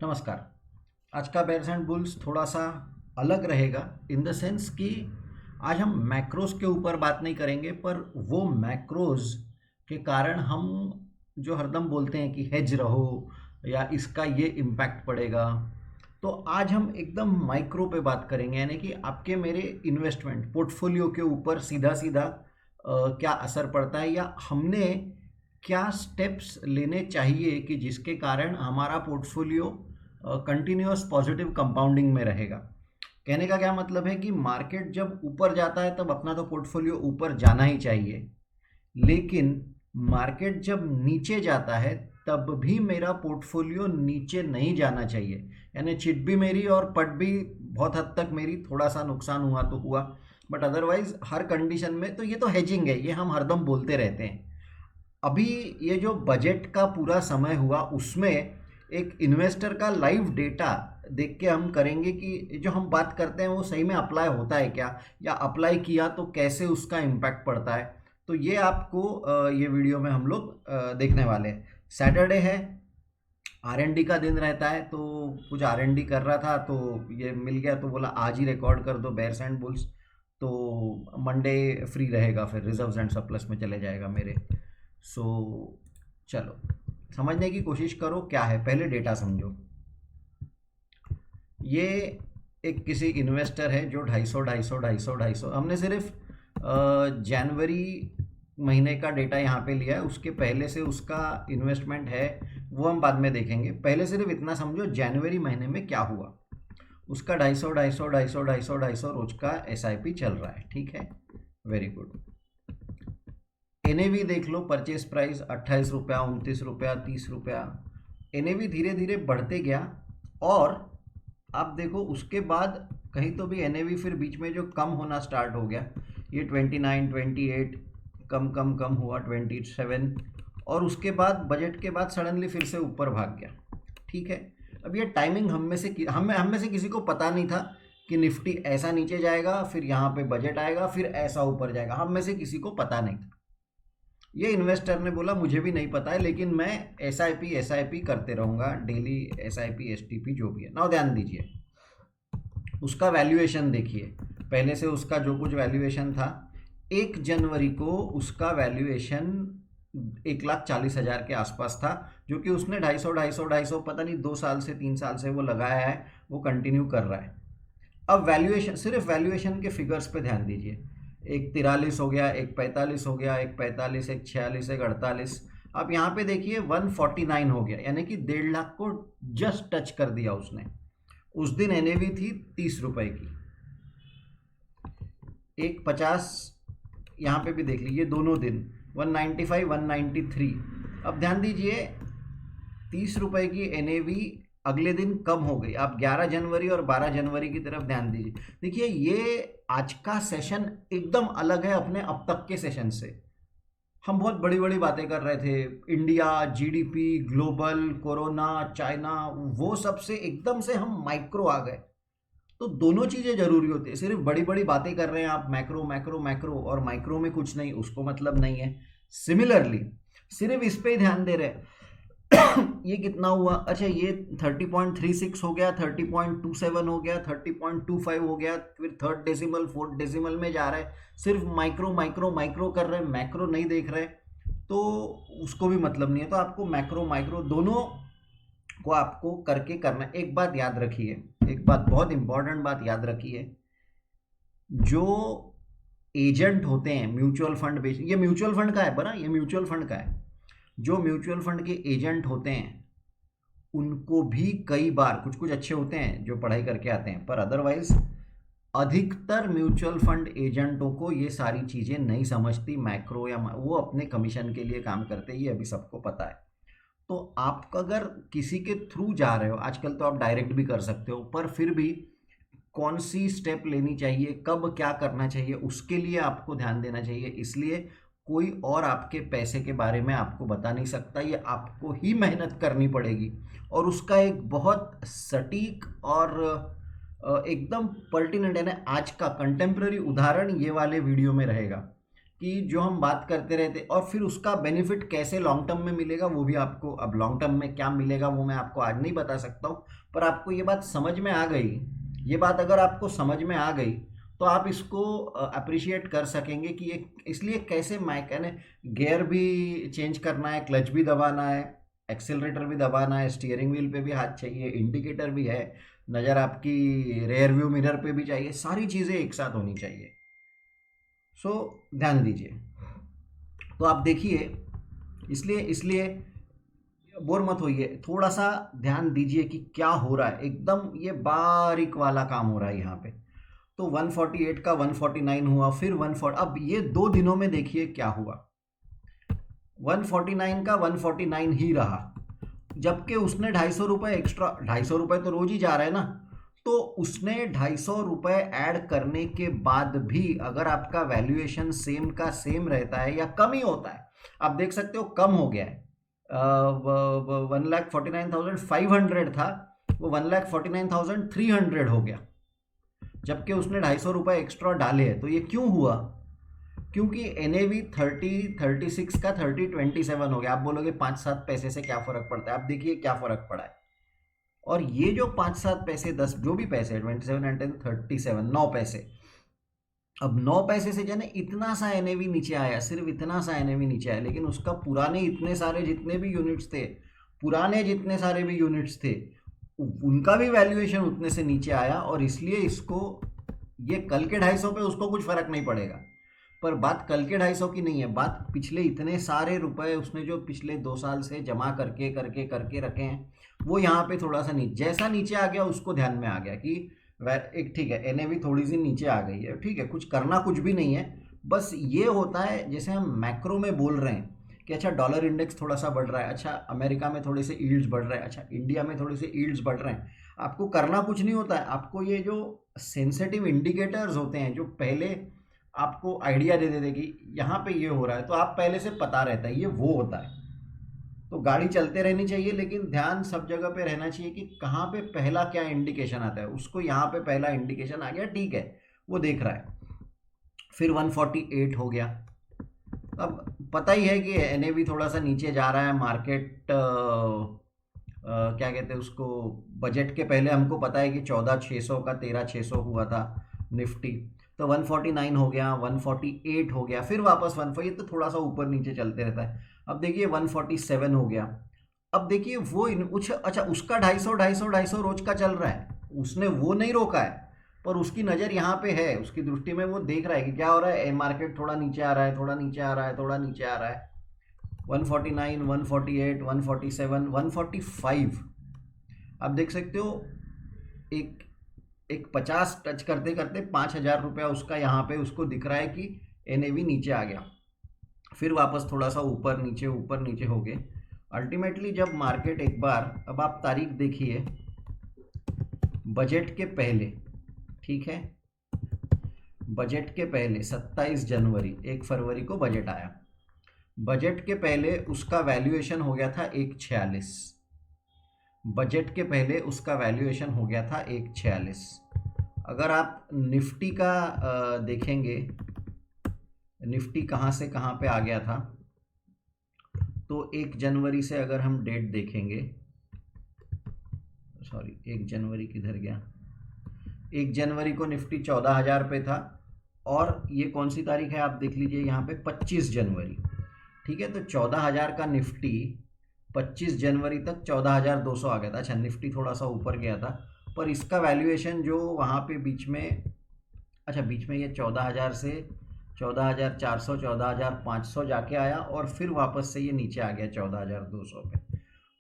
नमस्कार। आज का बेयर्स एंड बुल्स थोड़ा सा अलग रहेगा इन द सेंस कि आज हम मैक्रोज के ऊपर बात नहीं करेंगे, पर वो मैक्रोज के कारण हम जो हरदम बोलते हैं कि हेज रहो या इसका ये इम्पैक्ट पड़ेगा, तो आज हम एकदम माइक्रो पे बात करेंगे, यानी कि आपके मेरे इन्वेस्टमेंट पोर्टफोलियो के ऊपर सीधा सीधा क्या असर पड़ता है या हमने क्या स्टेप्स लेने चाहिए कि जिसके कारण हमारा पोर्टफोलियो कंटिन्यूअस पॉजिटिव कंपाउंडिंग में रहेगा। कहने का क्या मतलब है कि मार्केट जब ऊपर जाता है तब अपना तो पोर्टफोलियो ऊपर जाना ही चाहिए, लेकिन मार्केट जब नीचे जाता है तब भी मेरा पोर्टफोलियो नीचे नहीं जाना चाहिए। यानी चिट भी मेरी और पट भी बहुत हद तक मेरी, थोड़ा सा नुकसान हुआ तो हुआ, बट अदरवाइज हर कंडीशन में तो ये तो हेजिंग है, ये हम हरदम बोलते रहते हैं। अभी ये जो बजट का पूरा समय हुआ उसमें एक इन्वेस्टर का लाइव डेटा देख के हम करेंगे कि जो हम बात करते हैं वो सही में अप्लाई होता है क्या, या अप्लाई किया तो कैसे उसका इम्पैक्ट पड़ता है। तो ये आपको ये वीडियो में हम लोग देखने वाले हैं। सैटरडे है, आरएनडी का दिन रहता है, तो कुछ आरएनडी कर रहा था तो ये मिल गया, तो बोला आज ही रिकॉर्ड कर दो बेयर्स एंड बुल्स, तो मंडे फ्री रहेगा, फिर रिजर्व्स एंड सरप्लस में चले जाएगा मेरे। सो चलो समझने की कोशिश करो क्या है, पहले डेटा समझो। ये एक किसी इन्वेस्टर है जो 250 हमने सिर्फ जनवरी महीने का डेटा यहाँ पे लिया है, उसके पहले से उसका इन्वेस्टमेंट है वो हम बाद में देखेंगे। पहले सिर्फ इतना समझो जनवरी महीने में क्या हुआ। उसका 250 रोज का एसआईपी चल रहा है, ठीक है, वेरी गुड। एनएवी देख लो, परचेज प्राइस 28 रुपया, 29 रुपया, 30 रुपया। एनएवी धीरे धीरे बढ़ते गया और आप देखो उसके बाद कहीं तो भी एनएवी फिर बीच में जो कम होना स्टार्ट हो गया, ये 29, 28 कम कम कम हुआ 27, और उसके बाद बजट के बाद सडनली फिर से ऊपर भाग गया, ठीक है। अब ये टाइमिंग हम में से किसी को पता नहीं था कि निफ्टी ऐसा नीचे जाएगा, फिर यहाँ पे बजट आएगा, फिर ऐसा ऊपर जाएगा, हम में से किसी को पता नहीं था। ये इन्वेस्टर ने बोला मुझे भी नहीं पता है, लेकिन मैं एसआईपी करते रहूँगा, डेली एसआईपी एसटीपी जो भी है। नाउ ध्यान दीजिए, उसका वैल्यूएशन देखिए, पहले से उसका जो कुछ वैल्यूएशन था 1 जनवरी को उसका वैल्यूएशन 1,40,000 के आसपास था, जो कि उसने 250 पता नहीं 2 साल से 3 साल से वो लगाया है, वो कंटिन्यू कर रहा है। अब वैल्यूएशन, सिर्फ वैल्यूएशन के फिगर्स पे ध्यान दीजिए, एक 43 हो गया, एक 45 हो गया, एक 45, एक 46, एक 48। अब यहाँ पे देखिए 149 हो गया, यानी कि 1.5 लाख को जस्ट टच कर दिया उसने। उस दिन एनएवी थी 30 रुपए की, एक 50, यहाँ पे भी देख लीजिए दोनों दिन 195, 193। अब ध्यान दीजिए 30 रुपए की एनएवी अगले दिन कम हो गई। आप 11 जनवरी और 12 जनवरी की तरफ ध्यान दीजिए, देखिए ये आज का सेशन एकदम अलग है अपने अब तक के सेशन से। हम बहुत बड़ी बड़ी बातें कर रहे थे, India, GDP, global, corona, China, वो सब से एकदम से हम माइक्रो आ गए। तो दोनों चीज़ें जरूरी होती है, सिर्फ बड़ी बड़ी बातें कर रहे हैं आप मैक्रो मैक्रो मैक्रो और माइक्रो में कुछ नहीं, उसको मतलब नहीं है। सिमिलरली सिर्फ इस पे ही ध्यान दे रहे हैं ये कितना हुआ, अच्छा ये 30.36 हो गया, 30.27 हो गया, 30.25 हो गया, फिर थर्ड डेसिमल फोर्थ डेसिमल में जा रहा है। सिर्फ माइक्रो माइक्रो माइक्रो कर रहे हैं, मैक्रो नहीं देख रहे, तो उसको भी मतलब नहीं है। तो आपको मैक्रो माइक्रो दोनों को आपको करके करना है। एक बात याद रखिए, एक बात बहुत इंपॉर्टेंट बात याद रखिए, जो एजेंट होते हैं म्यूचुअल फंड बेच, ये म्यूचुअल फंड का है बना, ये म्यूचुअल फंड का है, जो म्यूचुअल फंड के एजेंट होते हैं उनको भी कई बार कुछ कुछ अच्छे होते हैं जो पढ़ाई करके आते हैं, पर अदरवाइज अधिकतर म्यूचुअल फंड एजेंटों को ये सारी चीज़ें नहीं समझती, मैक्रो या वो अपने कमीशन के लिए काम करते हैं, ये अभी सबको पता है। तो आप अगर किसी के थ्रू जा रहे हो, आजकल तो आप डायरेक्ट भी कर सकते हो, पर फिर भी कौन सी स्टेप लेनी चाहिए, कब क्या करना चाहिए, उसके लिए आपको ध्यान देना चाहिए। इसलिए कोई और आपके पैसे के बारे में आपको बता नहीं सकता, ये आपको ही मेहनत करनी पड़ेगी। और उसका एक बहुत सटीक और एकदम पर्टिनेंट है ना, आज का कंटेम्प्रेरी उदाहरण ये वाले वीडियो में रहेगा कि जो हम बात करते रहते, और फिर उसका बेनिफिट कैसे लॉन्ग टर्म में मिलेगा वो भी आपको, अब लॉन्ग टर्म में क्या मिलेगा वो मैं आपको आज नहीं बता सकता हूँ, पर आपको ये बात समझ में आ गई। ये बात अगर आपको समझ में आ गई तो आप इसको अप्रिशिएट कर सकेंगे कि ये इसलिए कैसे मैकेनिक, गियर भी चेंज करना है, क्लच भी दबाना है, एक्सेलरेटर भी दबाना है, स्टीयरिंग व्हील पे भी हाथ चाहिए, इंडिकेटर भी है, नज़र आपकी रेयर व्यू मिरर पे भी चाहिए, सारी चीज़ें एक साथ होनी चाहिए। सो ध्यान दीजिए। तो आप देखिए, इसलिए इसलिए बोर मत होइए, थोड़ा सा ध्यान दीजिए कि क्या हो रहा है, एकदम ये बारीक वाला काम हो रहा है यहाँ पे। तो 148 का 149 हुआ, फिर 140, अब ये 2 दिनों में देखिए क्या हुआ, 149 का 149 ही रहा, जबकि उसने 250 रुपये एक्स्ट्रा, 250 रुपये तो रोज ही जा रहा है ना, तो उसने 250 रुपये ऐड करने के बाद भी अगर आपका वैल्यूएशन सेम का सेम रहता है या कम ही होता है, आप देख सकते हो कम हो गया है, 1,49,500 था, वो 1,49,300 हो गया, जबकि उसने 250 रुपये एक्स्ट्रा डाले हैं। तो ये क्यों हुआ? क्योंकि NAV 36 का 27 हो गया। आप बोलोगे 5-7 पैसे से क्या फर्क पड़ता है, आप देखिए क्या फर्क पड़ा है। और ये जो 5-7 पैसे, 10 जो भी पैसे, 27 एंड 10 37, 9 पैसे, अब 9 पैसे से जाने इतना सा NAV नीचे आया, सिर्फ इतना सा NAV नीचे आया, लेकिन उसका पुराने इतने सारे जितने भी यूनिट्स थे, पुराने जितने सारे भी यूनिट्स थे, उनका भी वैल्यूएशन उतने से नीचे आया, और इसलिए इसको, ये कल के 250 पे उसको कुछ फर्क नहीं पड़ेगा, पर बात कल के 250 की नहीं है, बात पिछले इतने सारे रुपए उसने जो पिछले 2 साल से जमा करके करके करके रखे हैं, वो यहाँ पे थोड़ा सा नीचे, जैसा नीचे आ गया उसको ध्यान में आ गया कि एक ठीक है NAV थोड़ी सी नीचे आ गई है, ठीक है, कुछ करना कुछ भी नहीं है, बस ये होता है जैसे हम मैक्रो में बोल रहे हैं कि अच्छा डॉलर इंडेक्स थोड़ा सा बढ़ रहा है, अच्छा अमेरिका में थोड़े से यील्ड्स बढ़ रहे हैं, अच्छा इंडिया में थोड़े से यील्ड्स बढ़ रहे हैं, आपको करना कुछ नहीं होता है, आपको ये जो सेंसिटिव इंडिकेटर्स होते हैं जो पहले आपको आइडिया दे देते कि यहाँ पे ये हो रहा है, तो आप पहले से पता रहता है, ये वो होता है। तो गाड़ी चलते रहनी चाहिए, लेकिन ध्यान सब जगह पे रहना चाहिए कि कहाँ पे पहला क्या इंडिकेशन आता है, उसको यहाँ पे पहला इंडिकेशन आ गया, ठीक है, वो देख रहा है। फिर 148 हो गया। अब पता ही है कि NAV थोड़ा सा नीचे जा रहा है, मार्केट क्या कहते हैं उसको, बजट के पहले हमको पता है कि 14,600 का 13,600 हुआ था निफ्टी, तो 149 हो गया, 148 हो गया, फिर वापस 140, ये तो थोड़ा सा ऊपर नीचे चलते रहता है। अब देखिए 147 हो गया। अब देखिए वो अच्छा उसका 250 रोज का चल रहा है, उसने वो नहीं रोका है, पर उसकी नज़र यहाँ पे है, उसकी दृष्टि में वो देख रहा है कि क्या हो रहा है, मार्केट थोड़ा नीचे आ रहा है, थोड़ा नीचे आ रहा है, थोड़ा नीचे आ रहा है। 149, 148, 147, 145, आप देख सकते हो एक 50 टच करते करते 5,000 रुपया उसका यहाँ पे उसको दिख रहा है कि NAV नीचे आ गया, फिर वापस थोड़ा सा ऊपर नीचे हो गए। अल्टीमेटली जब मार्केट एक बार, अब आप तारीख देखिए, बजट के पहले, ठीक है, बजट के पहले 27 जनवरी, 1 फरवरी को बजट आया, बजट के पहले उसका वैल्यूएशन हो गया था 146, बजट के पहले उसका वैल्यूएशन हो गया था 146। अगर आप निफ्टी का देखेंगे, निफ्टी कहाँ से कहाँ पे आ गया था, तो 1 जनवरी से अगर हम डेट देखेंगे, सॉरी 1 जनवरी किधर गया, 1 जनवरी को निफ्टी 14,000 पे था, और ये कौन सी तारीख है आप देख लीजिए यहाँ पे, 25 जनवरी, ठीक है, तो 14,000 का निफ्टी 25 जनवरी तक 14,200 आ गया था। अच्छा निफ्टी थोड़ा सा ऊपर गया था, पर इसका वैल्यूएशन जो वहाँ पे बीच में, अच्छा बीच में ये 14,000 से 14,400, 14,500 जाके आया, और फिर वापस से ये नीचे आ गया 14,200 पे,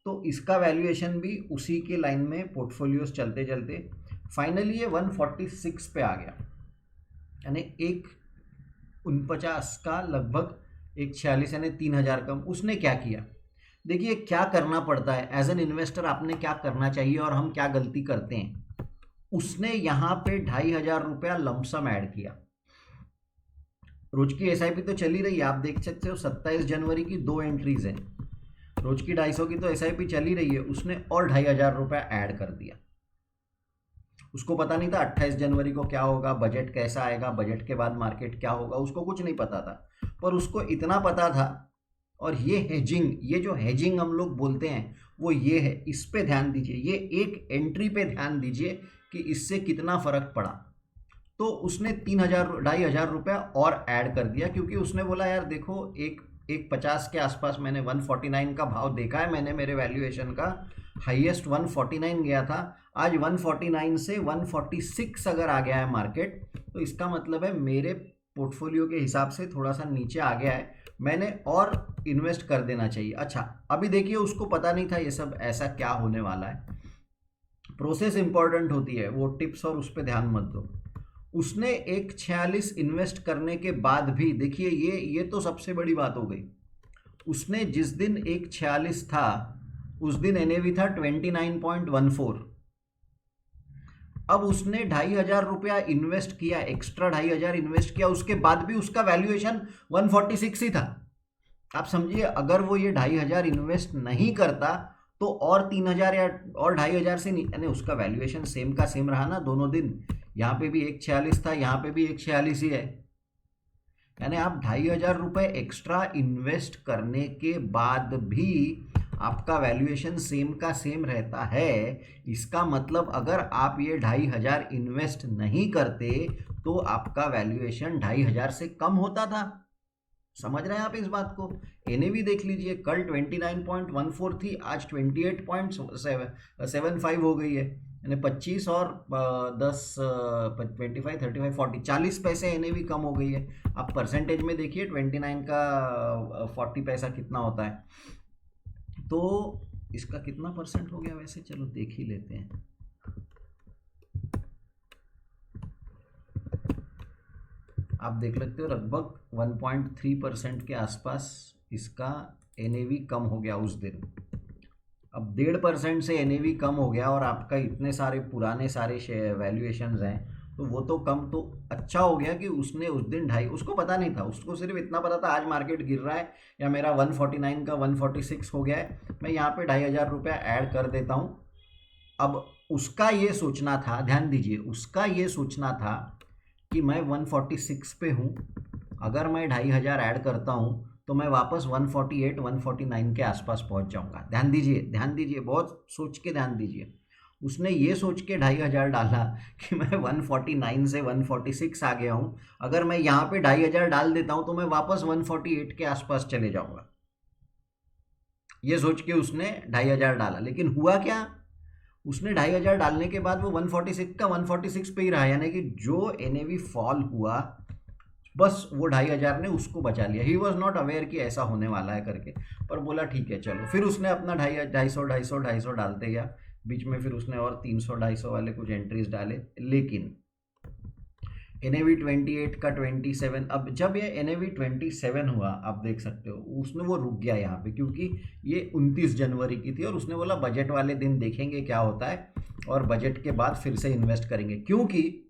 तो इसका वैल्यूएशन भी उसी के लाइन में पोर्टफोलियोज चलते चलते फाइनली ये 146 पे आ गया, यानी 149 का लगभग 146, यानी 3,000 कम। उसने क्या किया, देखिए क्या करना पड़ता है एज एन इन्वेस्टर, आपने क्या करना चाहिए और हम क्या गलती करते हैं। उसने यहाँ पे 2,500 रुपया लमसम ऐड किया, रोज की SIP तो चली रही है, आप देख सकते हो 27 जनवरी की 2 एंट्रीज हैं, रोज की 250 की तो SIP चली रही है, उसने और 2,500 रुपया ऐड कर दिया। उसको पता नहीं था 28 जनवरी को क्या होगा, बजट कैसा आएगा, बजट के बाद मार्केट क्या होगा, उसको कुछ नहीं पता था, पर उसको इतना पता था। और ये हेजिंग, ये जो हेजिंग हम लोग बोलते हैं वो ये है, इस पे ध्यान दीजिए, ये एक एंट्री पे ध्यान दीजिए कि इससे कितना फर्क पड़ा। तो उसने 2,500 रुपया और ऐड कर दिया, क्योंकि उसने बोला यार देखो एक 50 के आसपास मैंने 149 का भाव देखा है, मैंने मेरे वैल्यूएशन का हाईएस्ट 149 गया था, आज 149 से 146 अगर आ गया है मार्केट, तो इसका मतलब है मेरे पोर्टफोलियो के हिसाब से थोड़ा सा नीचे आ गया है, मैंने और इन्वेस्ट कर देना चाहिए। अच्छा अभी देखिए उसको पता नहीं था ये सब ऐसा क्या होने वाला है। प्रोसेस इंपॉर्टेंट होती है, वो टिप्स और उस पर ध्यान मत दो। उसने 1.46 इन्वेस्ट करने के बाद भी देखिए, ये तो सबसे बड़ी बात हो गई, उसने जिस दिन 1.46 था उस दिन एनएवी था 29.14। अब उसने 2,500 रुपया इन्वेस्ट किया, एक्स्ट्रा 2,500 इन्वेस्ट किया, उसके बाद भी उसका वैल्यूएशन 146 ही था। आप समझिए अगर वो ये 2,500 इन्वेस्ट नहीं करता तो और 3,000 या और 2,500 से यानी उसका वैल्यूएशन सेम का सेम रहा ना दोनों दिन। यहाँ पे भी 1.46 था, यहाँ पे भी 1.46 ही है, यानी आप 2,500 रुपये एक्स्ट्रा इन्वेस्ट करने के बाद भी आपका वैल्यूएशन सेम का सेम रहता है। इसका मतलब अगर आप ये 2,500 इन्वेस्ट नहीं करते तो आपका वैल्यूएशन 2,500 से कम होता था। समझ रहे हैं आप इस बात को? एनएवी देख लीजिए, कल 29.14 थी, आज 28.75 हो गई है, यानी 25 और 10 25 35 40 40 पैसे एनएवी कम हो गई है। आप परसेंटेज में देखिए 29 का 40 पैसा कितना होता है, तो इसका कितना परसेंट हो गया वैसे, चलो देख ही लेते हैं। आप देख लेते हो लगभग 1.3% के आसपास इसका एनएवी कम हो गया उस दिन। अब 1.5% से एनएवी कम हो गया और आपका इतने सारे पुराने सारे वैल्यूएशंस हैं, तो वो तो कम तो अच्छा हो गया कि उसने उस दिन 2.5, उसको पता नहीं था, उसको सिर्फ इतना पता था आज मार्केट गिर रहा है या मेरा 149 का 146 हो गया है, मैं यहाँ पे 2,500 रुपया ऐड कर देता हूँ। अब उसका ये सोचना था, ध्यान दीजिए, उसका ये सोचना था कि मैं 146 पे हूँ, अगर मैं 2,500 ऐड करता हूँ तो मैं वापस 148 149 के आसपास पहुँच जाऊँगा। ध्यान दीजिए, बहुत सोच के ध्यान दीजिए। उसने ये सोच के 2,500 डाला कि मैं 149 से 146 आ गया हूँ, अगर मैं यहाँ पे 2,500 डाल देता हूँ तो मैं वापस 148 के आसपास चले जाऊँगा। ये सोच के उसने 2,500 डाला, लेकिन हुआ क्या, उसने 2,500 डालने के बाद वो 146 का 146 पे ही रहा, यानी कि जो एनएवी फॉल हुआ बस वो 2,500 ने उसको बचा लिया। ही वॉज नॉट अवेयर कि ऐसा होने वाला है करके, पर बोला ठीक है चलो। फिर उसने अपना 250 डालते गया, बीच में फिर उसने और 300 वाले कुछ एंट्रीज डाले, लेकिन एनएवी 28 का 27, अब जब ये एनएवी 27 हुआ आप देख सकते हो उसने वो रुक गया यहाँ पे, क्योंकि ये 29 जनवरी की थी और उसने बोला बजट वाले दिन देखेंगे क्या होता है और बजट के बाद फिर से इन्वेस्ट करेंगे, क्योंकि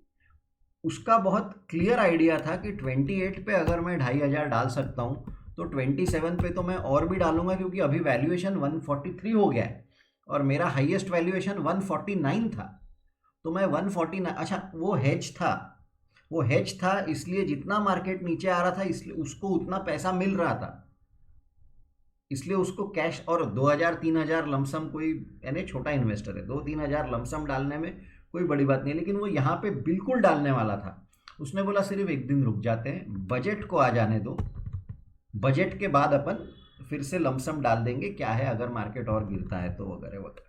उसका बहुत क्लियर आइडिया था कि 28 पे अगर मैं 2,500 डाल सकता हूँ तो 27 पे तो मैं और भी डालूंगा, क्योंकि अभी वैल्यूएशन 143 हो गया है और मेरा हाईएस्ट वैल्यूएशन 149 था, तो मैं 149, अच्छा वो हेज था इसलिए जितना मार्केट नीचे आ रहा था इसलिए उसको उतना पैसा मिल रहा था, इसलिए उसको कैश और 2,000-3,000 लमसम, कोई यानी छोटा इन्वेस्टर है 2-3 हज़ार लमसम डालने में कोई बड़ी बात नहीं है, लेकिन वो यहाँ पे बिल्कुल डालने वाला था। उसने बोला सिर्फ एक दिन रुक जाते हैं, बजट को आ जाने दो, बजट के बाद अपन फिर से लमसम डाल देंगे, क्या है अगर मार्केट और गिरता है तो वगैरह वगैरह।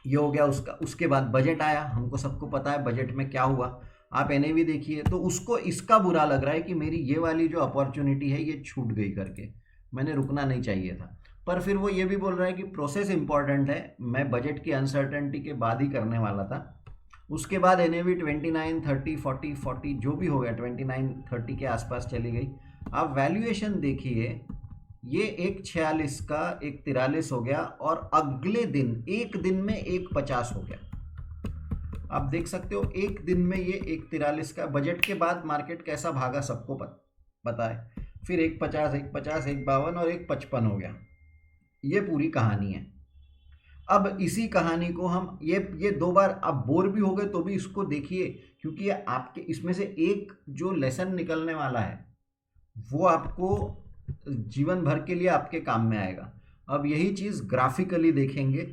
ये हो गया उसका। उसके बाद बजट आया, हमको सबको पता है बजट में क्या हुआ, आप एनएवी देखिए, तो उसको इसका बुरा लग रहा है कि मेरी ये वाली जो अपॉर्चुनिटी है ये छूट गई करके, मैंने रुकना नहीं चाहिए था। पर फिर वो ये भी बोल रहा है कि प्रोसेस इंपॉर्टेंट है, मैं बजट की अनसर्टेनिटी के बाद ही करने वाला था। उसके बाद एनएवी 29, 30, 40 जो भी हो गया 29, 30 के आसपास चली गई। आप वैल्यूएशन देखिए, ये 1.46 का 1.43 हो गया और अगले दिन एक दिन में 1.50 हो गया। आप देख सकते हो एक दिन में ये 1.43 का, बजट के बाद मार्केट कैसा भागा सबको पता है। फिर 1.50, 1.50, 1.52 और 1.55 हो गया। ये पूरी कहानी है। अब इसी कहानी को हम ये 2 बार आप बोर भी हो गए तो भी इसको देखिए, क्योंकि आपके इसमें से एक जो लेसन निकलने वाला है वो आपको जीवन भर के लिए आपके काम में आएगा। अब यही चीज़ ग्राफिकली देखेंगे,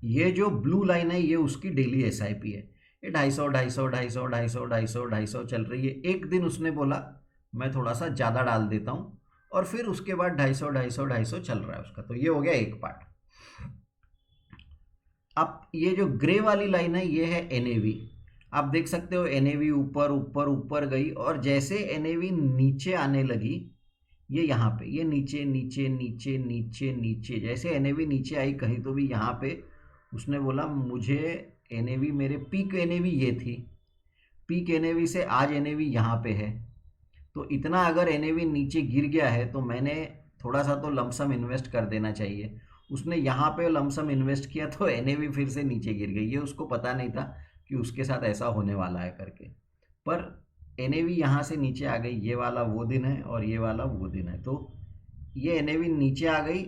ये जो ब्लू लाइन है ये उसकी डेली एसआईपी है। ये 250 250 250 250 250 250 चल रही है। एक दिन उसने बोला मैं थोड़ा सा ज़्यादा डाल देता हूँ, और फिर उसके बाद 250 250 250 चल रहा है उसका। तो ये हो गया एक पार्ट। अब ये जो ग्रे वाली लाइन है ये है एनएवी। आप देख सकते हो एनएवी ऊपर ऊपर ऊपर गई, और जैसे एनएवी नीचे आने लगी, ये यहाँ पे ये नीचे नीचे नीचे नीचे नीचे, जैसे एनएवी नीचे आई कहीं तो भी यहाँ पे उसने बोला मुझे एनएवी, मेरे पीक एनएवी ये थी, पीक एनएवी से आज एनएवी यहाँ पे है, तो इतना अगर एनएवी नीचे गिर गया है तो मैंने थोड़ा सा तो लमसम इन्वेस्ट कर देना चाहिए। उसने यहाँ पे लमसम इन्वेस्ट किया तो एनएवी फिर से नीचे गिर गई। ये उसको पता नहीं था कि उसके साथ ऐसा होने वाला है करके, पर एनएवी यहाँ से नीचे आ गई। ये वाला वो दिन है और ये वाला वो दिन है, तो ये एनएवी नीचे आ गई।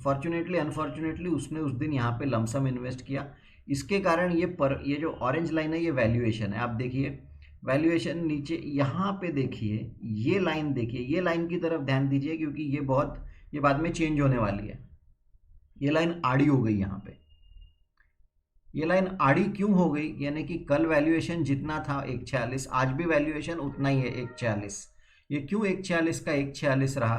फॉर्चुनेटली अनफॉर्चुनेटली उसने उस दिन यहाँ पे लमसम इन्वेस्ट किया, इसके कारण ये जो ऑरेंज लाइन है ये वैल्यूएशन है। आप देखिए वैल्यूएशन नीचे यहाँ पे देखिए, ये लाइन देखिए, ये लाइन की तरफ ध्यान दीजिए क्योंकि ये बाद में चेंज होने वाली है। ये लाइन आड़ी हो गई यहाँ पे। ये लाइन आड़ी क्यों हो गई, यानी कि कल वैल्यूएशन जितना था 146, आज भी वैल्यूएशन उतना ही है 146। ये क्यों 146 का 146 रहा,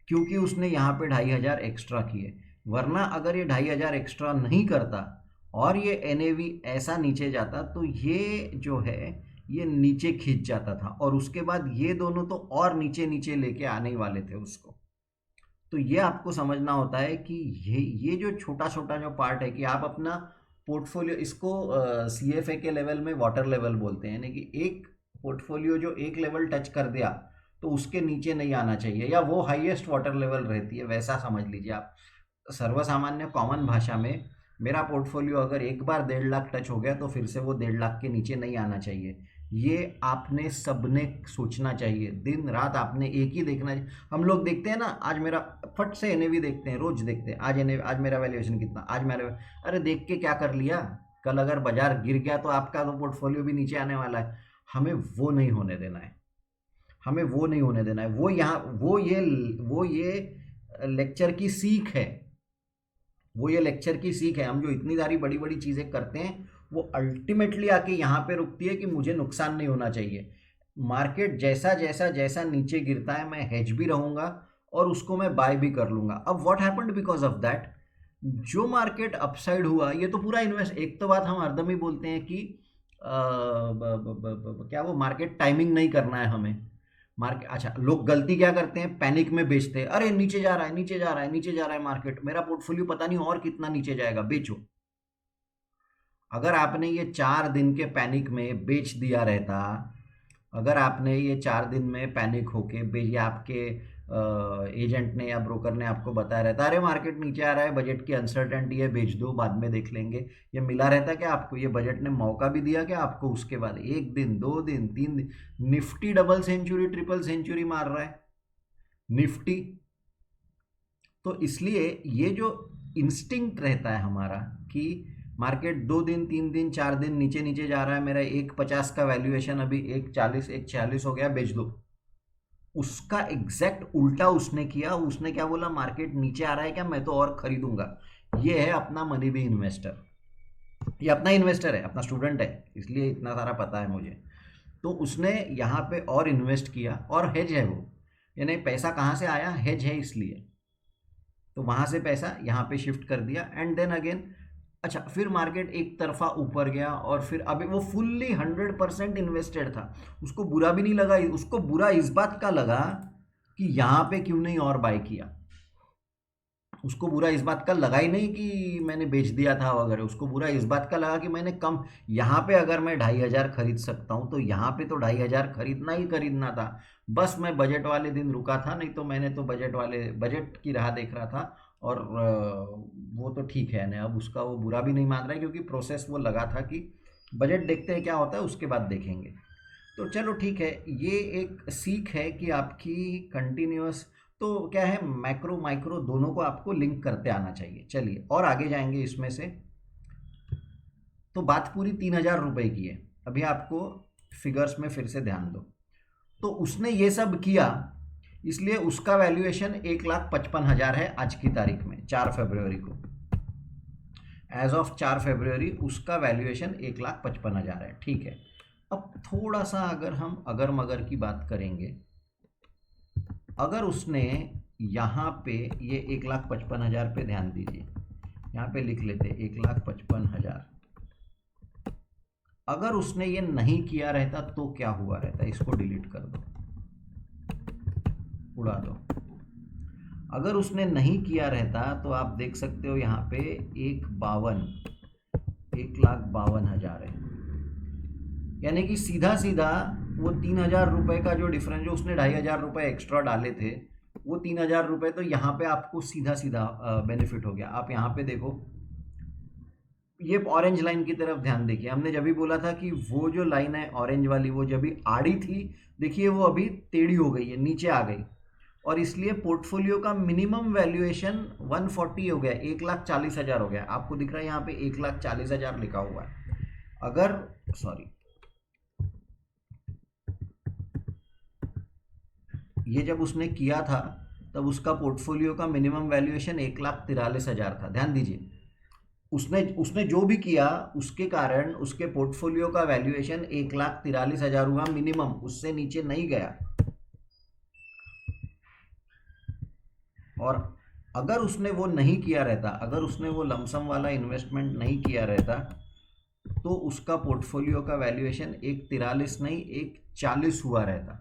क्योंकि उसने यहाँ पे 2500 एक्स्ट्रा किए। वरना अगर ये 2500 एक्स्ट्रा नहीं करता और ये एनएवी ऐसा नीचे जाता तो ये जो है ये नीचे खींच जाता था, और उसके बाद ये दोनों तो और नीचे नीचे लेके आने वाले थे उसको। तो ये आपको समझना होता है कि ये जो छोटा छोटा जो पार्ट है कि आप अपना पोर्टफोलियो, इसको सीएफए के लेवल में वाटर लेवल बोलते हैं, यानी कि एक पोर्टफोलियो जो एक लेवल टच कर दिया तो उसके नीचे नहीं आना चाहिए, या वो हाईएस्ट वाटर लेवल रहती है, वैसा समझ लीजिए आप। सर्वसामान्य कॉमन भाषा में मेरा पोर्टफोलियो अगर एक बार 1.5 लाख टच हो गया तो फिर से वो 1.5 लाख के नीचे नहीं आना चाहिए। ये आपने सबने सोचना चाहिए, दिन रात आपने एक ही देखना चाहिए। हम लोग देखते हैं ना, आज मेरा फट से एनएवी देखते हैं, रोज देखते हैं आज एनएवी, आज मेरा वैल्यूएशन कितना, आज मेरा, अरे देख के क्या कर लिया, कल अगर बाजार गिर गया तो आपका तो पोर्टफोलियो भी नीचे आने वाला है। हमें वो नहीं होने देना है, हमें वो नहीं होने देना है। वो ये लेक्चर की सीख है, वो ये लेक्चर की सीख है। हम जो इतनी सारी बड़ी बड़ी चीज़ें करते हैं वो अल्टीमेटली आके यहाँ पे रुकती है कि मुझे नुकसान नहीं होना चाहिए। मार्केट जैसा जैसा जैसा नीचे गिरता है मैं हेज भी रहूँगा और उसको मैं बाय भी कर लूँगा। अब what happened because of that, जो मार्केट अपसाइड हुआ ये तो पूरा इन्वेस्ट, एक तो बात हम हरदम ही बोलते हैं कि क्या वो मार्केट टाइमिंग नहीं करना है हमें। मार्केट, अच्छा लोग गलती क्या करते हैं, पैनिक में बेचते हैं, अरे नीचे जा रहा है नीचे जा रहा है नीचे जा रहा है मार्केट, मेरा पोर्टफोलियो पता नहीं और कितना नीचे जाएगा, बेचो। अगर आपने ये 4 दिन के पैनिक में बेच दिया रहता, अगर आपने ये 4 दिन में पैनिक होके बेच, या आपके एजेंट ने या ब्रोकर ने आपको बताया रहता अरे मार्केट नीचे आ रहा है, बजट की अनसर्टेनिटी है, बेच दो बाद में देख लेंगे, ये मिला रहता क्या आपको, ये बजट ने मौका भी दिया क्या आपको, उसके बाद 1 दिन 2 दिन 3 दिन Nifty double century triple century मार रहा है निफ्टी। तो इसलिए ये जो इंस्टिंक्ट रहता है हमारा कि मार्केट 2 दिन 3 दिन 4 दिन नीचे नीचे जा रहा है, मेरा 1.50 का वैल्यूएशन अभी 1.40 1.46 हो गया, बेच दो, उसका एग्जैक्ट उल्टा उसने किया। उसने क्या बोला, मार्केट नीचे आ रहा है क्या, मैं तो और खरीदूंगा। ये है अपना मनी भी इन्वेस्टर, ये अपना इन्वेस्टर है, अपना स्टूडेंट है, इसलिए इतना सारा पता है मुझे। तो उसने यहाँ पे और इन्वेस्ट किया, और हेज है वो, यानी पैसा कहाँ से आया, हेज है इसलिए, तो वहाँ से पैसा यहाँ पे शिफ्ट कर दिया एंड देन अगेन। अच्छा फिर मार्केट एक तरफा ऊपर गया और फिर अभी वो फुल्ली 100% इन्वेस्टेड था, उसको बुरा भी नहीं लगा, उसको बुरा इस बात का लगा कि यहाँ पे क्यों नहीं और बाय किया। उसको बुरा इस बात का लगा ही नहीं कि मैंने बेच दिया था वगैरह, उसको बुरा इस बात का लगा कि मैंने कम, यहाँ पे अगर मैं 2500 खरीद सकता हूँ तो यहाँ पे तो 2500 खरीदना ही खरीदना था। बस मैं बजट वाले दिन रुका था, नहीं तो मैंने तो बजट की राह देख रहा था, और वो तो ठीक है ना, अब उसका वो बुरा भी नहीं मान रहा है क्योंकि प्रोसेस वो लगा था कि बजट देखते हैं क्या होता है उसके बाद देखेंगे। तो चलो ठीक है, ये एक सीख है कि आपकी कंटिन्यूअस, तो क्या है, मैक्रो माइक्रो दोनों को आपको लिंक करते आना चाहिए। चलिए और आगे जाएंगे इसमें से। तो बात पूरी 3000 रुपये की है। अभी आपको फिगर्स में फिर से ध्यान दो, तो उसने ये सब किया, इसलिए उसका वैल्यूएशन 1,55,000 है आज की तारीख में, 4 फरवरी को। एज ऑफ 4 फरवरी उसका वैल्यूएशन 1,55,000 है। ठीक है, अब थोड़ा सा अगर हम अगर मगर की बात करेंगे, अगर उसने यहाँ पे ये 1,55,000 पे ध्यान दीजिए, यहाँ पे लिख लेते 1,55,000, अगर उसने ये नहीं किया रहता तो क्या हुआ रहता, इसको डिलीट कर दो, उड़ा दो। अगर उसने नहीं किया रहता तो आप देख सकते हो यहाँ पे 1,52,000 है, यानी कि सीधा सीधा वो 3,000 रुपये का जो डिफरेंस, जो उसने 2,500 रुपये एक्स्ट्रा डाले थे, वो 3,000 रुपये तो यहाँ पे आपको सीधा सीधा बेनिफिट हो गया। आप यहाँ पे देखो, ये ऑरेंज लाइन की तरफ ध्यान देखिए, हमने जब भी बोला था कि वो जो लाइन है ऑरेंज वाली, वो जब भी आड़ी थी, देखिए वो अभी टेढ़ी हो गई है, नीचे आ गई, और इसलिए पोर्टफोलियो का मिनिमम वैल्यूएशन 140 हो गया, 1,40,000 हो गया। आपको दिख रहा है यहाँ पे 1,40,000 लिखा हुआ है। अगर ये जब उसने किया था तब उसका पोर्टफोलियो का मिनिमम वैल्यूएशन 1,43,000 था। ध्यान दीजिए, उसने जो भी किया उसके कारण उसके पोर्टफोलियो का वैल्यूएशन 1,43,000 हुआ मिनिमम, उससे नीचे नहीं गया। और अगर उसने वो नहीं किया रहता, अगर उसने वो लमसम वाला इन्वेस्टमेंट नहीं किया रहता, तो उसका पोर्टफोलियो का वैल्यूएशन 1,43 नहीं 1,40 हुआ रहता,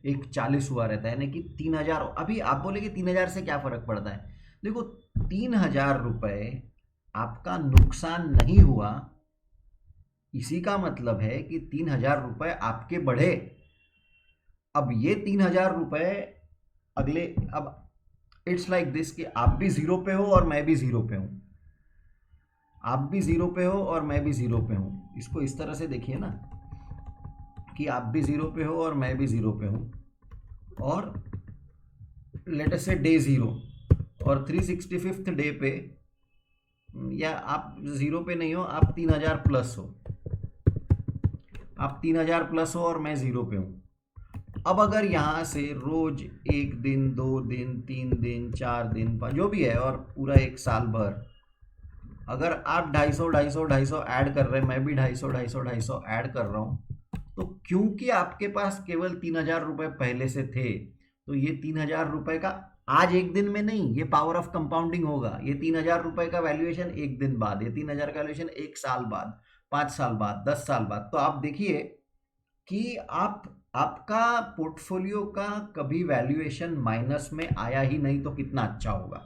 1,40 हुआ रहता है, यानी कि 3,000। अभी आप बोलेगे 3,000 से क्या फर्क पड़ता है? देखो, 3,000 रुपये आपका नुकसान नहीं हुआ, इसी का मतलब है कि 3,000 रुपये आपके बढ़े। अब ये 3,000 रुपये अगले, अब इट्स लाइक दिस कि आप भी जीरो पे हो और मैं भी जीरो पे हूं, आप भी जीरो पे हो और मैं भी जीरो पे हूं। इसको इस तरह से देखिए ना कि आप भी जीरो पे हो और मैं भी जीरो पे हूं, और लेट अस से डे जीरो और 365th डे पे, या आप जीरो पे नहीं हो, आप 3,000 प्लस हो, आप 3,000 प्लस हो और मैं जीरो पे हूं। अब अगर यहाँ से रोज 1 दिन 2 दिन 3 दिन 4 दिन 5 जो भी है, और पूरा 1 साल भर अगर आप 250 ऐड कर रहे हैं, मैं भी 250 ऐड कर रहा हूँ, तो क्योंकि आपके पास केवल 3,000 रुपये पहले से थे, तो ये 3,000 रुपये का आज एक दिन में नहीं, ये पावर ऑफ कंपाउंडिंग होगा। ये 3,000 रुपये का वैल्यूएशन एक दिन बाद, ये 3,000 का वैल्यूएशन 1 साल बाद, 5 साल बाद, 10 साल बाद। तो आप देखिए कि आपका पोर्टफोलियो का कभी वैल्यूएशन माइनस में आया ही नहीं, तो कितना अच्छा होगा।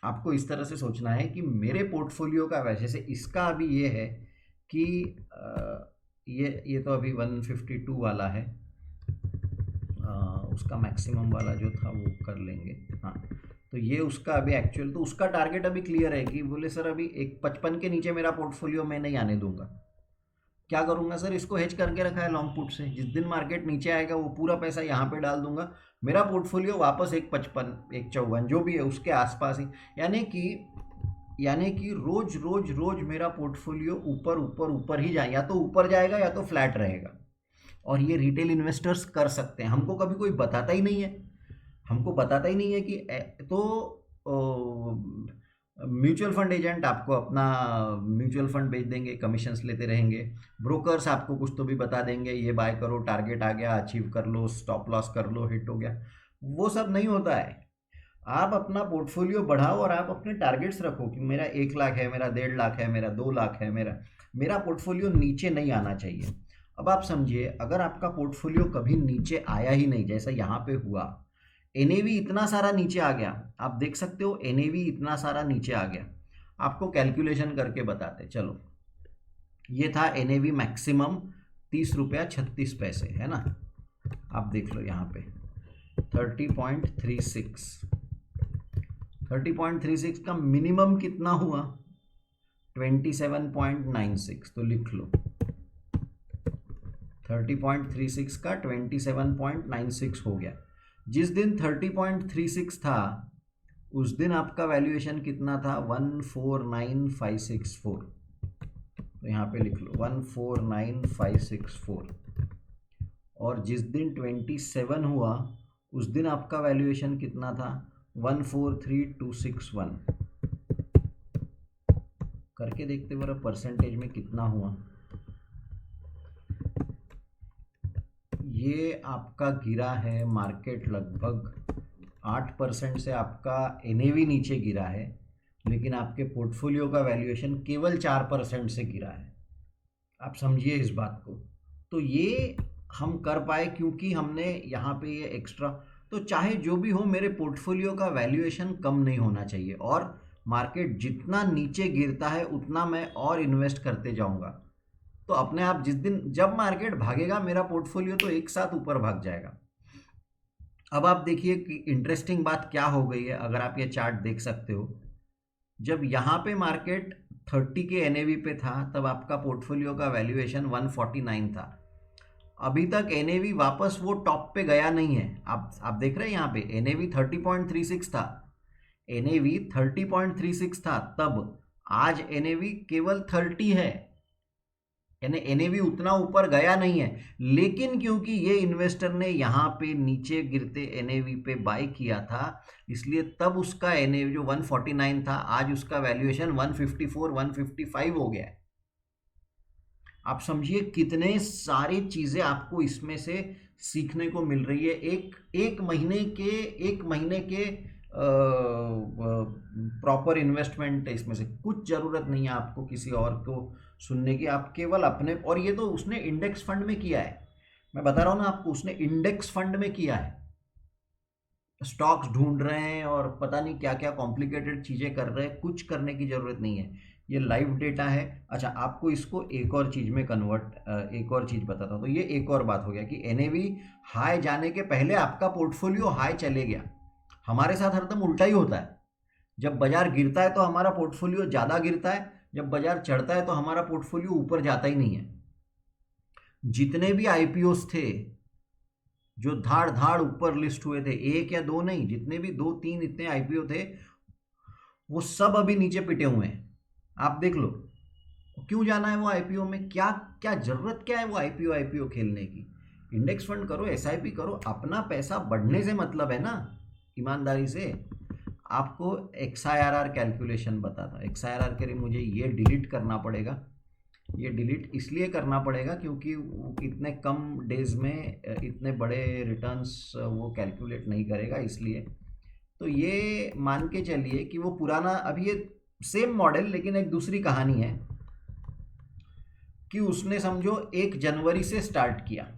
आपको इस तरह से सोचना है कि मेरे पोर्टफोलियो का, वैसे से इसका अभी ये है कि ये तो अभी 152 वाला है, उसका मैक्सिमम वाला जो था वो कर लेंगे। हाँ, तो ये उसका अभी एक्चुअल, तो उसका टारगेट अभी क्लियर है कि बोले सर अभी 155 के नीचे मेरा पोर्टफोलियो मैं नहीं आने दूंगा। क्या करूंगा सर, इसको हेज करके रखा है लॉन्ग पुट से, जिस दिन मार्केट नीचे आएगा वो पूरा पैसा यहाँ पे डाल दूंगा, मेरा पोर्टफोलियो वापस 155 154 जो भी है उसके आसपास ही, यानी कि रोज रोज रोज मेरा पोर्टफोलियो ऊपर ऊपर ऊपर ही जाए, या तो ऊपर जाएगा या तो फ्लैट रहेगा। और ये रिटेल इन्वेस्टर्स कर सकते हैं, हमको कभी कोई बताता ही नहीं है, हमको बताता ही नहीं है कि तो म्यूचुअल फंड एजेंट आपको अपना म्यूचुअल फंड बेच देंगे, कमीशंस लेते रहेंगे, ब्रोकर्स आपको कुछ तो भी बता देंगे, ये बाय करो, टारगेट आ गया अचीव कर लो, स्टॉप लॉस कर लो, हिट हो गया। वो सब नहीं होता है। आप अपना पोर्टफोलियो बढ़ाओ और आप अपने टारगेट्स रखो कि मेरा 1 लाख है, मेरा 1.5 लाख है, मेरा 2 लाख है, मेरा पोर्टफोलियो नीचे नहीं आना चाहिए। अब आप समझिए, अगर आपका पोर्टफोलियो कभी नीचे आया ही नहीं, जैसा यहाँ पे हुआ, एनएवी इतना सारा नीचे आ गया, आप देख सकते हो एनएवी इतना सारा नीचे आ गया। आपको कैलकुलेशन करके बताते चलो, ये था एनएवी मैक्सिमम 30 रुपया 36 पैसे, है ना। आप देख लो यहाँ पे 30.36 का मिनिमम कितना हुआ, 27.96, तो लिख लो 30.36 का 27.96 हो गया। जिस दिन 30.36 था उस दिन आपका वैल्यूएशन कितना था, 149,564, तो यहाँ पे लिख लो 149,564। और जिस दिन 27 हुआ उस दिन आपका वैल्यूएशन कितना था, 143261। करके देखते बरा परसेंटेज में कितना हुआ। ये आपका गिरा है मार्केट लगभग 8% से आपका एनएवी नीचे गिरा है, लेकिन आपके पोर्टफोलियो का वैल्यूएशन केवल 4% से गिरा है। आप समझिए इस बात को। तो ये हम कर पाए क्योंकि हमने यहाँ पे ये एक्स्ट्रा, तो चाहे जो भी हो मेरे पोर्टफोलियो का वैल्यूएशन कम नहीं होना चाहिए, और मार्केट जितना नीचे गिरता है उतना मैं और इन्वेस्ट करते जाऊंगा। तो अपने आप जिस दिन जब मार्केट भागेगा मेरा पोर्टफोलियो तो एक साथ ऊपर भाग जाएगा। अब आप देखिए कि इंटरेस्टिंग बात क्या हो गई है। अगर आप ये चार्ट देख सकते हो, जब यहाँ पे मार्केट 30 के एनएवी पे था तब आपका पोर्टफोलियो का वैल्यूएशन 149 था। अभी तक एनएवी वापस वो टॉप पे गया नहीं है। आप देख रहे हैं यहाँ पे एनएवी 30.36 था, एनएवी 30.36 था तब, आज एनएवी केवल 30 है, यानी एनएवी उतना ऊपर गया नहीं है। लेकिन क्योंकि ये इन्वेस्टर ने यहाँ पे नीचे गिरते एनएवी पे बाय किया था, इसलिए तब उसका एनएवी जो 149 था आज उसका वैल्यूएशन 154 155 हो गया है। आप समझिए कितने सारी चीजें आपको इसमें से सीखने को मिल रही है। एक महीने के प्रॉपर इन्वेस्टमेंट है इसमें से। कुछ जरूरत नहीं है आपको किसी और को सुनने की, आप केवल अपने, और ये तो उसने इंडेक्स फंड में किया है, मैं बता रहा हूं ना आपको, उसने इंडेक्स फंड में किया है। स्टॉक्स ढूंढ रहे हैं और पता नहीं क्या क्या कॉम्प्लिकेटेड चीजें कर रहे हैं, कुछ करने की जरूरत नहीं है, ये लाइव डेटा है। अच्छा, आपको इसको एक और चीज में एक और चीज बताता हूं। तो ये एक और बात हो गया कि एनएवी हाई जाने के पहले आपका पोर्टफोलियो हाई चले गया। हमारे साथ हरदम उल्टा ही होता है। जब बाजार गिरता है तो हमारा पोर्टफोलियो ज्यादा गिरता है, जब बाजार चढ़ता है तो हमारा पोर्टफोलियो ऊपर जाता ही नहीं है। जितने भी आईपीओस थे जो धाड़ धाड़ ऊपर लिस्ट हुए थे, एक या दो नहीं, जितने भी 2-3 इतने आईपीओ थे, वो सब अभी नीचे पिटे हुए हैं। आप देख लो क्यों जाना है वो आईपीओ में, क्या क्या जरूरत क्या है वो आईपीओ खेलने की। इंडेक्स फंड करो, एसआईपी करो, अपना पैसा बढ़ने से मतलब है ना, ईमानदारी से। आपको XIRR कैलकुलेशन बताता हूँ। XIRR के लिए मुझे ये डिलीट करना पड़ेगा। ये डिलीट इसलिए करना पड़ेगा क्योंकि इतने कम डेज में इतने बड़े रिटर्न्स वो कैलकुलेट नहीं करेगा, इसलिए। तो ये मान के चलिए कि वो पुराना, अभी ये सेम मॉडल लेकिन एक दूसरी कहानी है कि उसने समझो 1 जनवरी से स्टार्ट किया,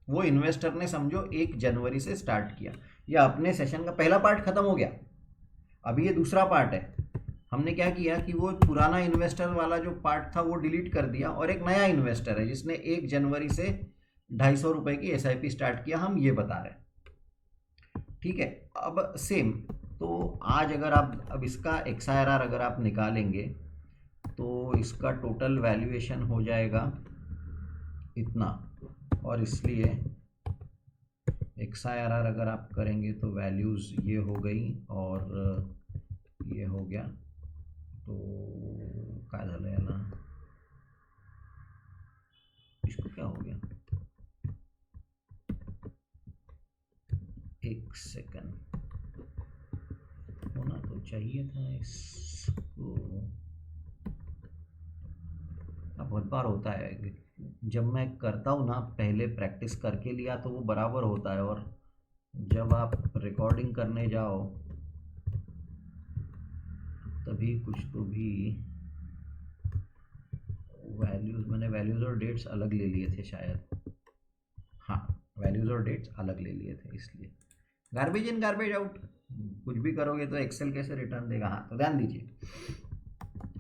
वो इन्वेस्टर ने समझो 1 जनवरी से स्टार्ट किया। या अपने सेशन का पहला पार्ट खत्म हो गया, अभी ये दूसरा पार्ट है। हमने क्या किया कि वो पुराना इन्वेस्टर वाला जो पार्ट था वो डिलीट कर दिया, और एक नया इन्वेस्टर है जिसने 1 जनवरी से 250 रुपए की एसआईपी स्टार्ट किया, हम ये बता रहे हैं। ठीक है, अब सेम, तो आज अगर आप अब इसका XIRR अगर आप निकालेंगे तो इसका टोटल वैल्यूएशन हो जाएगा इतना, और इसलिए XIRR अगर आप करेंगे तो वैल्यूज़ ये हो गई और ये हो गया। तो क्या झालं याला, इसको क्या हो गया, एक सेकंड, होना तो चाहिए था इसको। अब बहुत बार होता है जब मैं करता हूँ ना, पहले प्रैक्टिस करके लिया तो वो बराबर होता है, और जब आप रिकॉर्डिंग करने जाओ तभी कुछ तो भी वैल्यूज़, मैंने वैल्यूज़ और डेट्स अलग ले लिए थे शायद। हाँ, वैल्यूज़ और डेट्स अलग ले लिए थे, इसलिए गार्बेज इन गार्बेज आउट, कुछ भी करोगे तो एक्सेल कैसे रिटर्न देगा। हाँ, तो ध्यान दीजिए।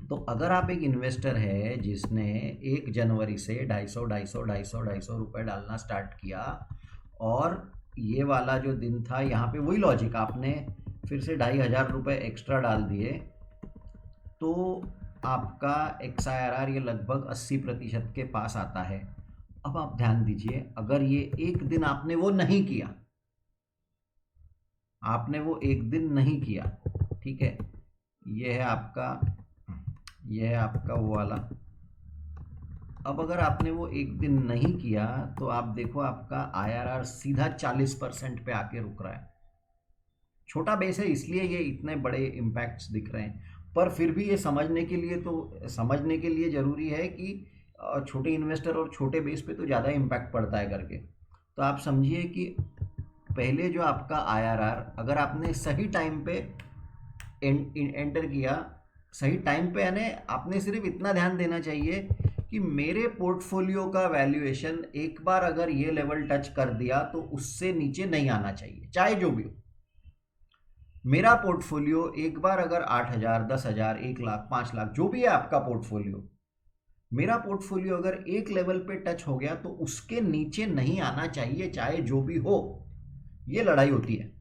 तो अगर आप एक इन्वेस्टर है जिसने 1 जनवरी से 250 रुपए डालना स्टार्ट किया, और ये वाला जो दिन था यहाँ पे वही लॉजिक, आपने फिर से 2500 रुपये एक्स्ट्रा डाल दिए, तो आपका XIRR ये लगभग 80% के पास आता है। अब आप ध्यान दीजिए, अगर ये एक दिन आपने वो नहीं किया, आपने वो एक दिन नहीं किया, ठीक है, ये है आपका वो वाला अब अगर आपने वो एक दिन नहीं किया तो आप देखो आपका IRR सीधा 40% पे आके रुक रहा है। छोटा बेस है इसलिए ये इतने बड़े इम्पैक्ट्स दिख रहे हैं, पर फिर भी ये समझने के लिए ज़रूरी है कि छोटे इन्वेस्टर और छोटे बेस पे तो ज़्यादा इम्पैक्ट पड़ता है करके। तो आप समझिए कि पहले जो आपका IRR अगर आपने सही टाइम पे एंटर किया, सही टाइम पे यानी आपने सिर्फ इतना ध्यान देना चाहिए कि मेरे पोर्टफोलियो का वैल्यूएशन एक बार अगर ये लेवल टच कर दिया तो उससे नीचे नहीं आना चाहिए, चाहे जो भी हो। मेरा पोर्टफोलियो एक बार अगर 8,000, 10,000, 1,00,000, 5,00,000 जो भी है आपका पोर्टफोलियो, मेरा पोर्टफोलियो अगर एक लेवल पे टच हो गया तो उसके नीचे नहीं आना चाहिए, चाहे जो भी हो। ये लड़ाई होती है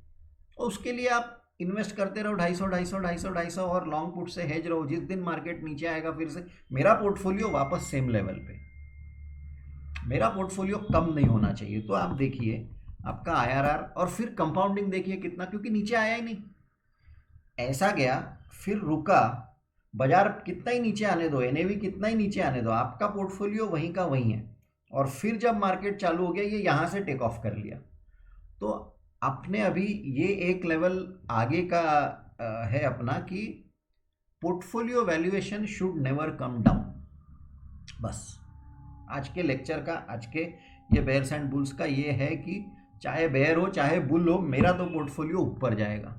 और उसके लिए आप इन्वेस्ट करते रहो 250 और लॉन्ग पुट से हेज रहो। जिस दिन मार्केट नीचे आएगा फिर से मेरा पोर्टफोलियो वापस सेम लेवल पे, मेरा पोर्टफोलियो कम नहीं होना चाहिए। तो आप देखिए आपका IRR और फिर कंपाउंडिंग देखिए कितना, क्योंकि नीचे आया ही नहीं, ऐसा गया फिर रुका, बाजार कितना ही नीचे आने दो, NAV कितना ही नीचे आने दो, आपका पोर्टफोलियो वहीं का वहीं है। और फिर जब मार्केट चालू हो गया ये यहाँ से टेक ऑफ कर लिया। तो आपने अभी ये एक लेवल आगे का है अपना कि portfolio valuation should never come down. बस आज के लेक्चर का, आज के ये बेयर्स एंड बुल्स का ये है कि चाहे बेयर हो चाहे बुल हो, मेरा तो पोर्टफोलियो ऊपर जाएगा।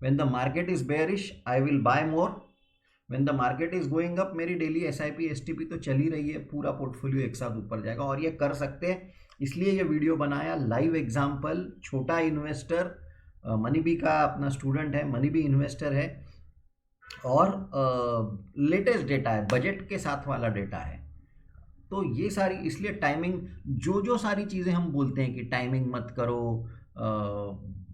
When the market is bearish I will buy more, when the market is going up मेरी डेली SIP STP तो चल ही रही है, पूरा पोर्टफोलियो एक साथ ऊपर जाएगा। और ये कर सकते हैं, इसलिए ये वीडियो बनाया, लाइव एग्जांपल। छोटा इन्वेस्टर, मनीबी का अपना स्टूडेंट है, मनीबी इन्वेस्टर है और लेटेस्ट डेटा है, बजट के साथ वाला डेटा है। तो ये सारी, इसलिए टाइमिंग, जो सारी चीज़ें हम बोलते हैं कि टाइमिंग मत करो,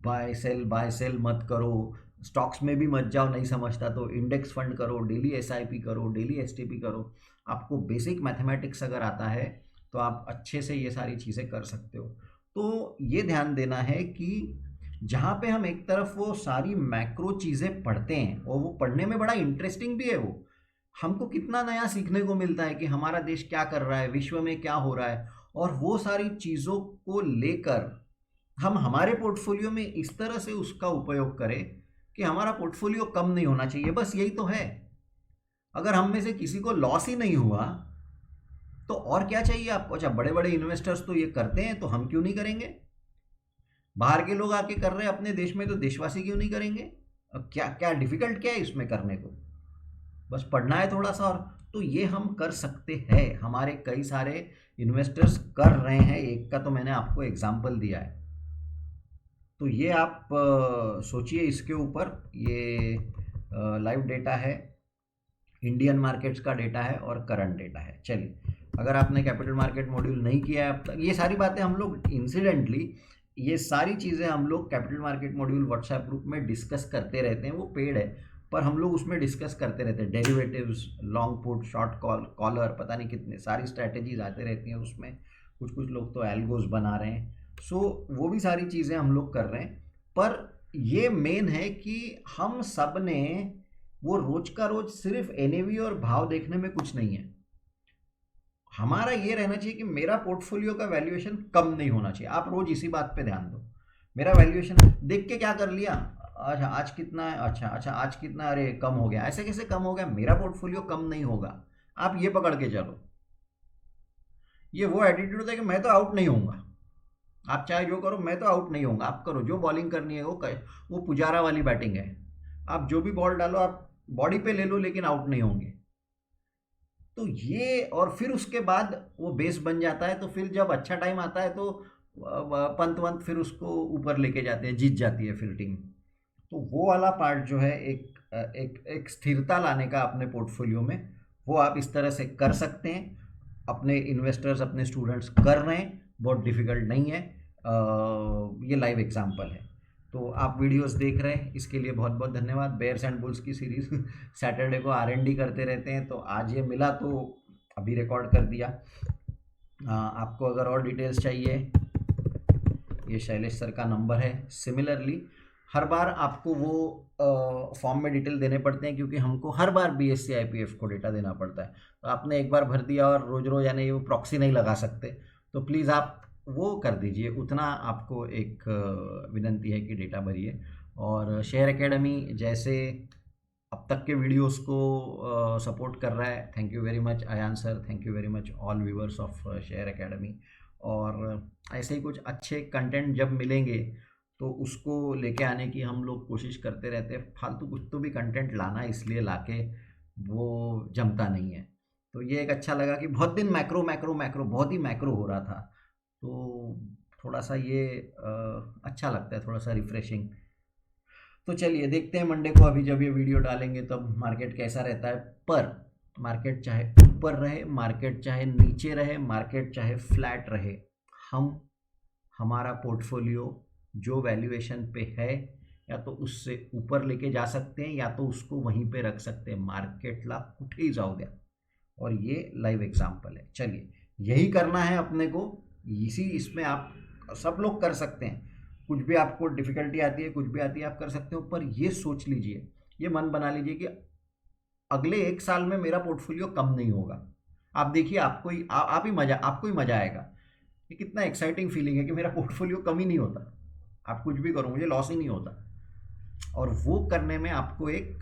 बाय सेल मत करो, स्टॉक्स में भी मत जाओ, नहीं समझता तो इंडेक्स फंड करो, डेली SIP करो, डेली STP करो। आपको बेसिक मैथमेटिक्स अगर आता है तो आप अच्छे से ये सारी चीज़ें कर सकते हो। तो ये ध्यान देना है कि जहाँ पे हम एक तरफ वो सारी मैक्रो चीज़ें पढ़ते हैं और वो पढ़ने में बड़ा इंटरेस्टिंग भी है, वो हमको कितना नया सीखने को मिलता है कि हमारा देश क्या कर रहा है, विश्व में क्या हो रहा है, और वो सारी चीज़ों को लेकर हम हमारे पोर्टफोलियो में इस तरह से उसका उपयोग करें कि हमारा पोर्टफोलियो कम नहीं होना चाहिए। बस यही तो है। अगर हम में से किसी को लॉस ही नहीं हुआ तो और क्या चाहिए आपको। अच्छा, बड़े बड़े इन्वेस्टर्स तो ये करते हैं तो हम क्यों नहीं करेंगे? बाहर के लोग आके कर रहे हैं अपने देश में तो देशवासी क्यों नहीं करेंगे? क्या क्या डिफिकल्ट क्या है इसमें करने को? बस पढ़ना है थोड़ा सा और तो ये हम कर सकते हैं। हमारे कई सारे इन्वेस्टर्स कर रहे हैं, एक का तो मैंने आपको एग्जाम्पल दिया है। तो ये आप सोचिए इसके ऊपर। ये लाइव डेटा है, इंडियन मार्केट्स का डेटा है और करंट डेटा है। चलिए, अगर आपने कैपिटल मार्केट मॉड्यूल नहीं किया है अब तक, ये सारी बातें हम लोग इंसिडेंटली, ये सारी चीज़ें हम लोग capital market module WhatsApp group में डिस्कस करते रहते हैं। वो पेड है पर हम लोग उसमें डिस्कस करते रहते हैं। Derivatives, long put, short collar, पता नहीं कितने सारी स्ट्रैटेजीज आते रहती हैं उसमें। कुछ लोग तो एल्गोस बना रहे हैं। सो वो भी सारी चीज़ें हम लोग कर रहे हैं। पर ये मेन है कि हम सब ने वो रोज का रोज सिर्फ NAV और भाव देखने में कुछ नहीं है। हमारा ये रहना चाहिए कि मेरा पोर्टफोलियो का वैल्यूएशन कम नहीं होना चाहिए। आप रोज इसी बात पे ध्यान दो। मेरा वैल्यूएशन देख के क्या कर लिया, अच्छा आज कितना है, अच्छा आज कितना, अरे कम हो गया, ऐसे कैसे कम हो गया, मेरा पोर्टफोलियो कम नहीं होगा। आप ये पकड़ के चलो। ये वो एटीट्यूड होता है कि मैं तो आउट नहीं होऊंगा। आप चाहे जो करो, मैं तो आउट नहीं होऊंगा। आप करो जो बॉलिंग करनी है, वो पुजारा वाली बैटिंग है। आप जो भी बॉल डालो आप बॉडी पे ले लो, लेकिन आउट नहीं होंगे। तो ये, और फिर उसके बाद वो बेस बन जाता है। तो फिर जब अच्छा टाइम आता है तो पंत फिर उसको ऊपर लेके जाते हैं, जीत जाती है फिर टीम। तो वो वाला पार्ट जो है, एक स्थिरता लाने का अपने पोर्टफोलियो में, वो आप इस तरह से कर सकते हैं। अपने इन्वेस्टर्स, अपने स्टूडेंट्स कर रहे हैं, बहुत डिफिकल्ट नहीं है। ये लाइव एग्जांपल है। तो आप वीडियोस देख रहे हैं, इसके लिए बहुत बहुत धन्यवाद। बेयर्स एंड बुल्स की सीरीज़ सैटरडे को R&D करते रहते हैं, तो आज ये मिला तो अभी रिकॉर्ड कर दिया। आपको अगर और डिटेल्स चाहिए, ये शैलेश सर का नंबर है। सिमिलरली हर बार आपको वो फॉर्म में डिटेल देने पड़ते हैं, क्योंकि हमको हर बार BSc IPF को डेटा देना पड़ता है। तो आपने एक बार भर दिया और रोज रोज यानी वो प्रॉक्सी नहीं लगा सकते, तो प्लीज़ आप वो कर दीजिए, उतना आपको एक विनंती है कि डेटा भरिए। और शेयर एकेडमी जैसे अब तक के वीडियोस को सपोर्ट कर रहा है, thank you very much Ayaan sir, thank you very much all viewers of share academy. और ऐसे ही कुछ अच्छे कंटेंट जब मिलेंगे तो उसको लेके आने की हम लोग कोशिश करते रहते हैं। फालतू कुछ तो भी कंटेंट लाना, इसलिए लाके वो जमता नहीं है। तो ये एक अच्छा लगा कि बहुत दिन मैक्रो मैक्रो मैक्रो बहुत ही मैक्रो हो रहा था, तो थोड़ा सा ये अच्छा लगता है, थोड़ा सा रिफ्रेशिंग। तो चलिए देखते हैं मंडे को, अभी जब ये वीडियो डालेंगे तब मार्केट कैसा रहता है। पर मार्केट चाहे ऊपर रहे, मार्केट चाहे नीचे रहे, मार्केट चाहे फ्लैट रहे, हम हमारा पोर्टफोलियो जो वैल्यूएशन पे है या तो उससे ऊपर लेके जा सकते हैं या तो उसको वहीं पे रख सकते हैं। मार्केटला कुठेही जाऊ द्या, और ये लाइव एग्जांपल है। चलिए यही करना है अपने को, इसमें आप सब लोग कर सकते हैं। कुछ भी आपको डिफ़िकल्टी आती है, कुछ भी आती है, आप कर सकते हो। पर ये सोच लीजिए, ये मन बना लीजिए कि अगले 1 साल में मेरा पोर्टफोलियो कम नहीं होगा। आप देखिए, आपको ही मज़ा आएगा। ये कितना एक्साइटिंग फीलिंग है कि मेरा पोर्टफोलियो कम ही नहीं होता, आप कुछ भी करो मुझे लॉस ही नहीं होता। और वो करने में आपको एक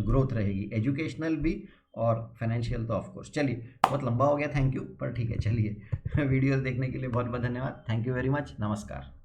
ग्रोथ रहेगी, एजुकेशनल भी और फाइनेंशियल तो ऑफ कोर्स। चलिए बहुत लंबा हो गया, थैंक यू, पर ठीक है। चलिए वीडियोस देखने के लिए बहुत बहुत धन्यवाद, थैंक यू वेरी मच, नमस्कार।